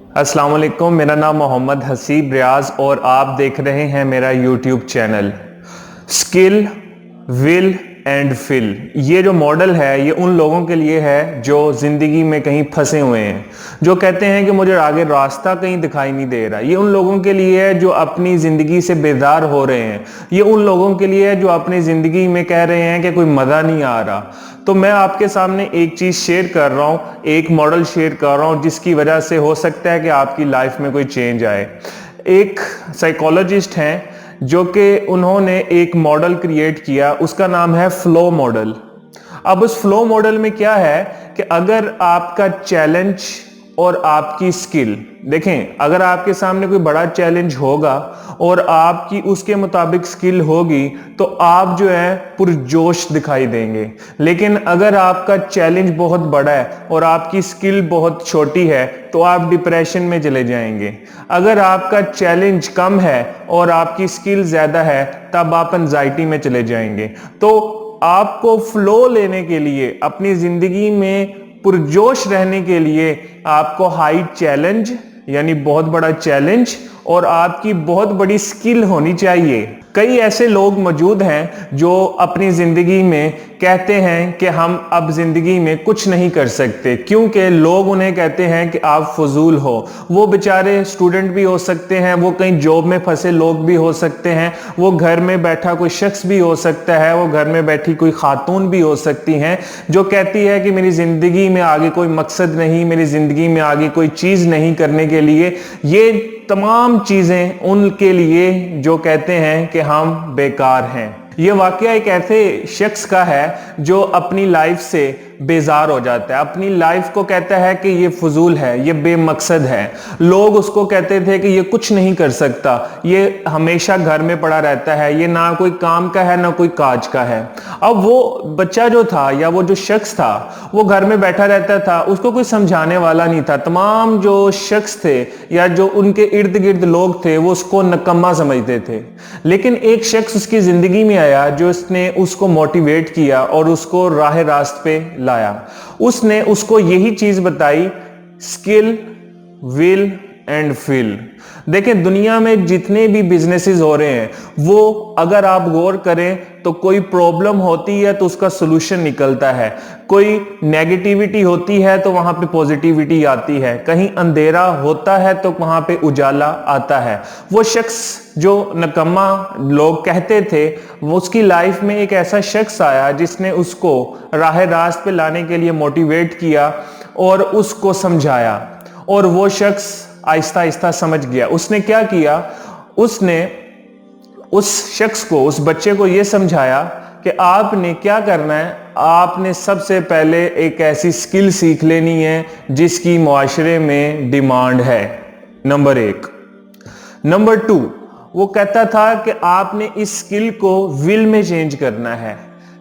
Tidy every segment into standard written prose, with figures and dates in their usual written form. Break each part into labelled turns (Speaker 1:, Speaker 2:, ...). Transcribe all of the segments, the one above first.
Speaker 1: अस्सलाम वालेकुम, मेरा नाम मोहम्मद हसीब रियाज और आप देख रहे हैं मेरा YouTube channel. Skill, will and fill, ये जो मॉडल है ये उन लोगों के लिए है जो ज़िंदगी में कहीं फंसे हुए हैं, जो कहते हैं कि मुझे आगे रास्ता कहीं दिखाई नहीं दे रहा। ये उन लोगों के लिए है जो अपनी ज़िंदगी से बेजार हो रहे हैं। ये उन लोगों के लिए है जो अपनी ज़िंदगी में कह रहे हैं कि कोई मज़ा नहीं आ रहा। तो मैं आपके सामने एक चीज़ शेयर कर रहा हूँ, एक मॉडल शेयर कर रहा हूँ जिसकी वजह से हो सकता है कि आपकी लाइफ में कोई चेंज आए। एक साइकोलॉजिस्ट हैं जो कि उन्होंने एक मॉडल क्रिएट किया, उसका नाम है फ्लो मॉडल। अब उस फ्लो मॉडल में क्या है कि अगर आपका चैलेंज और आपकी स्किल, देखें, अगर आपके सामने कोई बड़ा चैलेंज होगा और आपकी उसके मुताबिक स्किल होगी तो आप जो है पुरजोश दिखाई देंगे। लेकिन अगर आपका चैलेंज बहुत बड़ा है और आपकी स्किल बहुत छोटी है तो आप डिप्रेशन में चले जाएंगे। अगर आपका चैलेंज कम है और आपकी स्किल ज्यादा है तब आप एंजाइटी में चले जाएंगे। तो आपको फ्लो लेने के लिए, अपनी जिंदगी में पुरजोश रहने के लिए, आपको हाई चैलेंज यानी बहुत बड़ा चैलेंज और आपकी बहुत बड़ी स्किल होनी चाहिए। कई ऐसे लोग मौजूद हैं जो अपनी जिंदगी में कहते हैं कि हम अब जिंदगी में कुछ नहीं कर सकते, क्योंकि लोग उन्हें कहते हैं कि आप फजूल हो। वो बेचारे स्टूडेंट भी हो सकते हैं, वो कहीं जॉब में फंसे लोग भी हो सकते हैं, वो घर में बैठा कोई शख्स भी हो सकता है, वो घर में बैठी कोई खातून भी हो सकती हैं जो कहती है कि मेरी जिंदगी में आगे कोई मकसद नहीं, मेरी जिंदगी में आगे कोई चीज नहीं करने के लिए। ये तमाम चीजें उनके लिए जो कहते हैं कि हम बेकार हैं। ये वाकया एक ऐसे शख्स का है जो अपनी लाइफ से बेजार हो जाता है, अपनी लाइफ को कहता है कि ये फजूल है, ये बेमकसद है। लोग उसको कहते थे कि ये कुछ नहीं कर सकता, ये हमेशा घर में पड़ा रहता है, ये ना कोई काम का है ना कोई काज का है। अब वो बच्चा जो था या वो जो शख्स था वो घर में बैठा रहता था, उसको कोई समझाने वाला नहीं था। तमाम जो शख्स थे या जो उनके इर्द गिर्द लोग थे वो उसको नकम्मा समझते थे। लेकिन एक शख्स उसकी जिंदगी में आया जो उसने उसको मोटिवेट किया और उसको राह रास्त पे लाया। उसने उसको यही चीज बताई, स्किल, विल एंड फिल। देखें, दुनिया में जितने भी बिजनेसेस हो रहे हैं वो अगर आप गौर करें तो कोई प्रॉब्लम होती है तो उसका सलूशन निकलता है, कोई नेगेटिविटी होती है तो वहां पे पॉजिटिविटी आती है, कहीं अंधेरा होता है तो वहां पे उजाला आता है। वो शख्स जो नकम्मा लोग कहते थे, वो उसकी लाइफ में एक ऐसा शख्स आया जिसने उसको राह रास्त पे लाने के लिए मोटिवेट किया और उसको समझाया, और वो शख्स आहिस्ता आहिस्ता समझ गया। उसने क्या किया, उसने उस शख्स को, उस बच्चे को यह समझाया कि आपने क्या करना है, आपने सबसे पहले एक ऐसी स्किल सीख लेनी है जिसकी मुआशरे में डिमांड है, नंबर 1। नंबर 2, वो कहता था कि आपने इस स्किल को विल में चेंज करना है।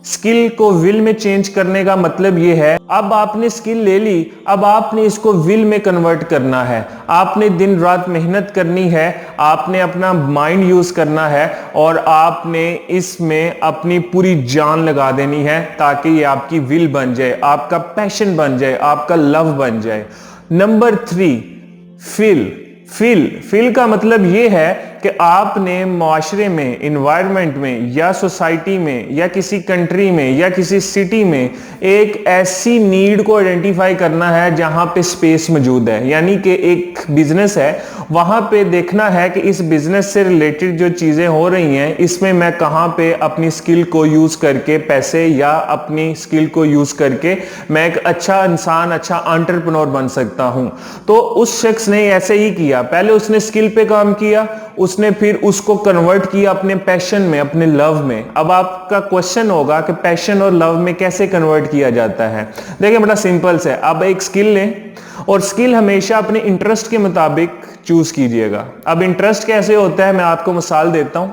Speaker 1: स्किल को विल में चेंज करने का मतलब यह है, अब आपने स्किल ले ली, अब आपने इसको विल में कन्वर्ट करना है। आपने दिन रात मेहनत करनी है, आपने अपना माइंड यूज करना है और आपने इसमें अपनी पूरी जान लगा देनी है ताकि ये आपकी विल बन जाए, आपका पैशन बन जाए, आपका लव बन जाए। नंबर 3, फिल का मतलब यह है कि आपने माशरे में, इन्वायरमेंट में या सोसाइटी में या किसी कंट्री में या किसी सिटी में एक ऐसी नीड को आइडेंटिफाई करना है जहां पे स्पेस मौजूद है। यानी कि एक बिजनेस है, वहां पे देखना है कि इस बिजनेस से रिलेटेड जो चीजें हो रही हैं इसमें मैं कहां पे अपनी स्किल को यूज करके पैसे या अपनी स्किल को यूज करके मैं एक अच्छा इंसान, अच्छा एंटरप्रेन्योर बन सकता हूं। तो उस शख्स ने ऐसे ही किया, पहले उसने स्किल पे काम किया, उसने फिर उसको कन्वर्ट किया अपने पैशन में, अपने लव में। अब आपका क्वेश्चन होगा कि पैशन और लव में कैसे कन्वर्ट किया जाता है। देखिए, बड़ा सिंपल है। अब एक स्किल लें और स्किल हमेशा अपने इंटरेस्ट के मुताबिक चूज कीजिएगा। अब इंटरेस्ट कैसे होता है, मैं आपको मिसाल देता हूं।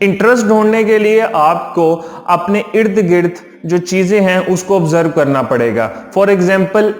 Speaker 1: इंटरेस्ट ढूंढने के लिए आपको अपने इर्द गिर्द जो चीजें हैं उसको ऑब्जर्व करना पड़ेगा। फॉर एग्जाम्पल,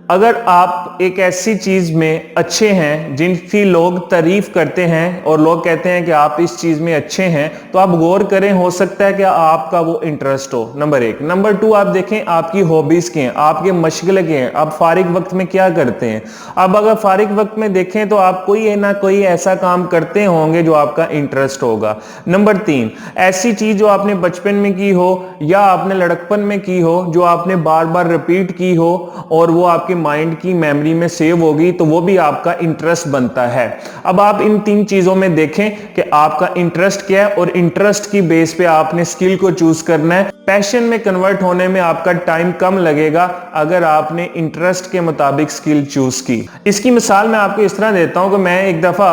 Speaker 1: अगर आप एक ऐसी चीज में अच्छे हैं जिनकी लोग तारीफ करते हैं और लोग कहते हैं कि आप इस चीज में अच्छे हैं, तो आप गौर करें, हो सकता है कि आपका वो इंटरेस्ट हो। नंबर 1। नंबर 2, आप देखें आपकी हॉबीज क्या हैं, आपके मशगले क्या हैं, आप फारिग वक्त में क्या करते हैं। अब अगर फारिग वक्त में देखें तो आप कोई ना कोई ऐसा काम करते होंगे जो आपका इंटरेस्ट होगा। नंबर 3, ऐसी चीज जो आपने बचपन में की हो या आपने लड़कपन में की हो, जो आपने बार बार रिपीट की हो और वो आपके माइंड की मेमोरी में सेव होगी, तो वो भी आपका इंटरेस्ट बनता है। अब आप इन 3 चीजों में देखें कि आपका इंटरेस्ट क्या है और इंटरेस्ट की बेस पे आपने स्किल को चूज करना है। पैशन में कन्वर्ट होने में आपका टाइम कम लगेगा अगर आपने इंटरेस्ट के मुताबिक स्किल चूज की। इसकी मिसाल मैं आपको इस तरह देता हूं कि मैं एक दफा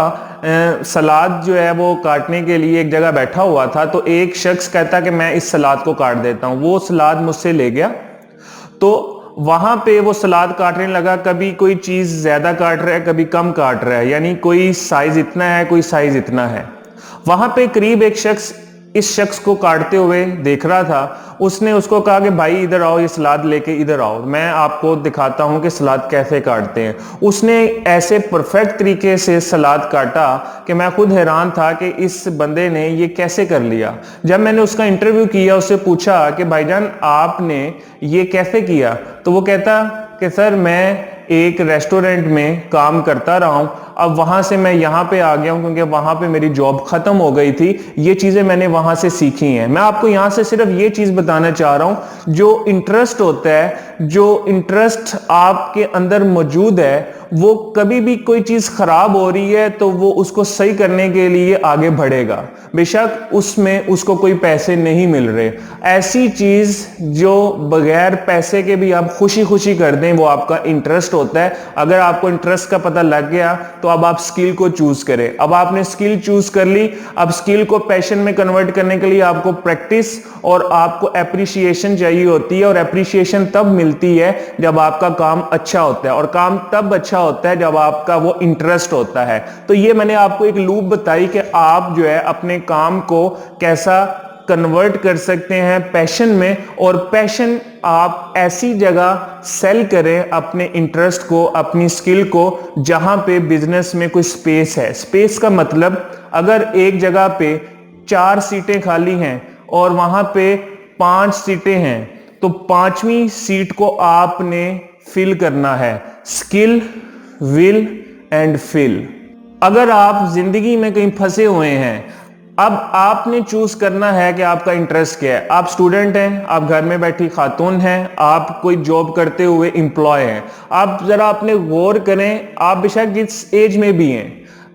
Speaker 1: सलाद जो है वो काटने के लिए एक जगह बैठा हुआ था, तो एक शख्स कहता कि मैं इस सलाद को काट देता हूं। वो सलाद मुझसे ले गया, तो वहां पे वो सलाद काटने लगा। कभी कोई चीज ज्यादा काट रहा है, कभी कम काट रहा है, यानी कोई साइज इतना है, कोई साइज इतना है। वहां पे करीब एक शख्स इस शख्स को काटते हुए देख रहा था। उसने उसको कहा कि भाई इधर आओ, ये सलाद लेके इधर आओ, मैं आपको दिखाता हूं कि सलाद कैसे काटते हैं। उसने ऐसे परफेक्ट तरीके से सलाद काटा कि मैं खुद हैरान था कि इस बंदे ने ये कैसे कर लिया। जब मैंने उसका इंटरव्यू किया, उससे पूछा कि भाईजान आपने ये कैसे किया, तो वो कहता कि सर मैं एक रेस्टोरेंट में काम करता रहा हूं, अब वहां से मैं यहां पे आ गया हूं क्योंकि वहां पे मेरी जॉब खत्म हो गई थी। ये चीजें मैंने वहां से सीखी हैं। मैं आपको यहां से सिर्फ ये चीज बताना चाह रहा हूं, जो इंटरेस्ट होता है, जो इंटरेस्ट आपके अंदर मौजूद है, वो कभी भी कोई चीज खराब हो रही है तो वो उसको सही करने के लिए आगे बढ़ेगा, बेशक उसमें उसको कोई पैसे नहीं मिल रहे। ऐसी चीज जो बगैर पैसे के भी आप खुशी खुशी कर दें, वो आपका इंटरेस्ट होता है। अगर आपको इंटरेस्ट का पता लग गया तो अब आप स्किल को चूज करें। अब आपने स्किल चूज कर ली, अब स्किल को पैशन में कन्वर्ट करने के लिए आपको प्रैक्टिस और आपको एप्रिसिएशन चाहिए होती है, और एप्रिसिएशन तब मिलती है जब आपका काम अच्छा होता है, और काम तब अच्छा होता है जब आपका वो इंटरेस्ट होता है। तो ये मैंने आपको एक लूप बताई कि आप जो है अपने काम को कैसा कन्वर्ट कर सकते हैं पैशन में, और पैशन आप ऐसी जगह सेल करें अपने इंटरेस्ट को, अपनी स्किल को, जहां पे बिजनेस में कोई स्पेस है। स्पेस का मतलब अगर एक जगह पे 4 सीटें खाली हैं और वहां पे 5 सीटें हैं, तो 5वीं सीट को आपने फिल करना है। Skill, will and fill. अगर आप जिंदगी में कहीं फंसे हुए हैं, अब आपने चूज करना है कि आपका इंटरेस्ट क्या है। आप स्टूडेंट हैं, आप घर में बैठी खातून हैं, आप कोई जॉब करते हुए एम्प्लॉय हैं। आप जरा अपने गौर करें, आप बेशक जिस एज में भी हैं,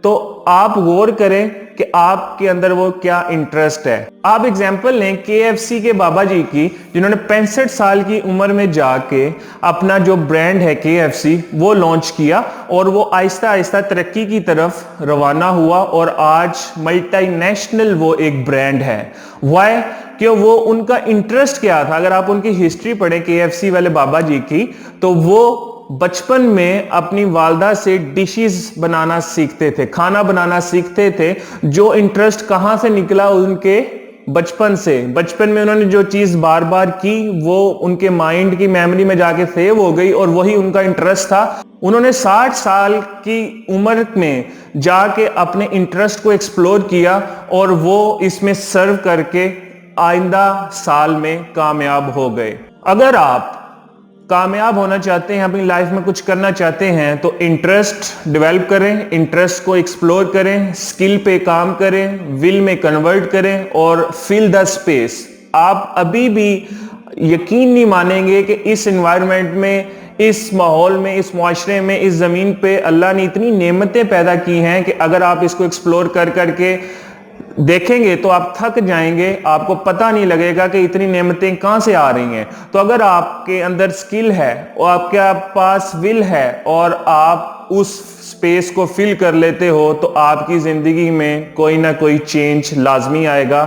Speaker 1: तो आप गौर करें कि आपके अंदर वो क्या इंटरेस्ट है। आप एग्जांपल लें KFC के बाबा जी की, जिन्होंने 65 साल की उम्र में जाके अपना जो ब्रांड है KFC वो लॉन्च किया, और वो आहिस्ता आहिस्ता तरक्की की तरफ रवाना हुआ, और आज मल्टीनेशनल वो एक ब्रांड है। वाई? कि वो उनका इंटरेस्ट क्या था। अगर आप उनकी हिस्ट्री पढ़ें KFC वाले बाबा जी की, तो वो बचपन में अपनी वालदा से डिशेस बनाना सीखते थे, खाना बनाना सीखते थे। जो इंटरेस्ट कहां से निकला? उनके बचपन से। बचपन में उन्होंने जो चीज बार बार की वो उनके माइंड की मेमोरी में जाके सेव हो गई, और वही उनका इंटरेस्ट था। उन्होंने 60 साल की उम्र में जाके अपने इंटरेस्ट को एक्सप्लोर किया, और वो इसमें सर्व करके आइंदा साल में कामयाब हो गए। अगर आप कामयाब होना चाहते हैं, अपनी लाइफ में कुछ करना चाहते हैं, तो इंटरेस्ट डेवलप करें, इंटरेस्ट को एक्सप्लोर करें, स्किल पे काम करें, विल में कन्वर्ट करें, और फिल द स्पेस। आप अभी भी यकीन नहीं मानेंगे कि इस एनवायरनमेंट में, इस माहौल में, इस मुआशरे में, इस जमीन पे अल्लाह ने इतनी नेमतें पैदा की हैं कि अगर आप इसको एक्सप्लोर कर करके देखेंगे तो आप थक जाएंगे। आपको पता नहीं लगेगा कि इतनी नेमतें कहां से आ रही हैं। तो अगर आपके अंदर स्किल है और आपके पास विल है और आप उस स्पेस को फिल कर लेते हो, तो आपकी जिंदगी में कोई ना कोई चेंज लाजमी आएगा।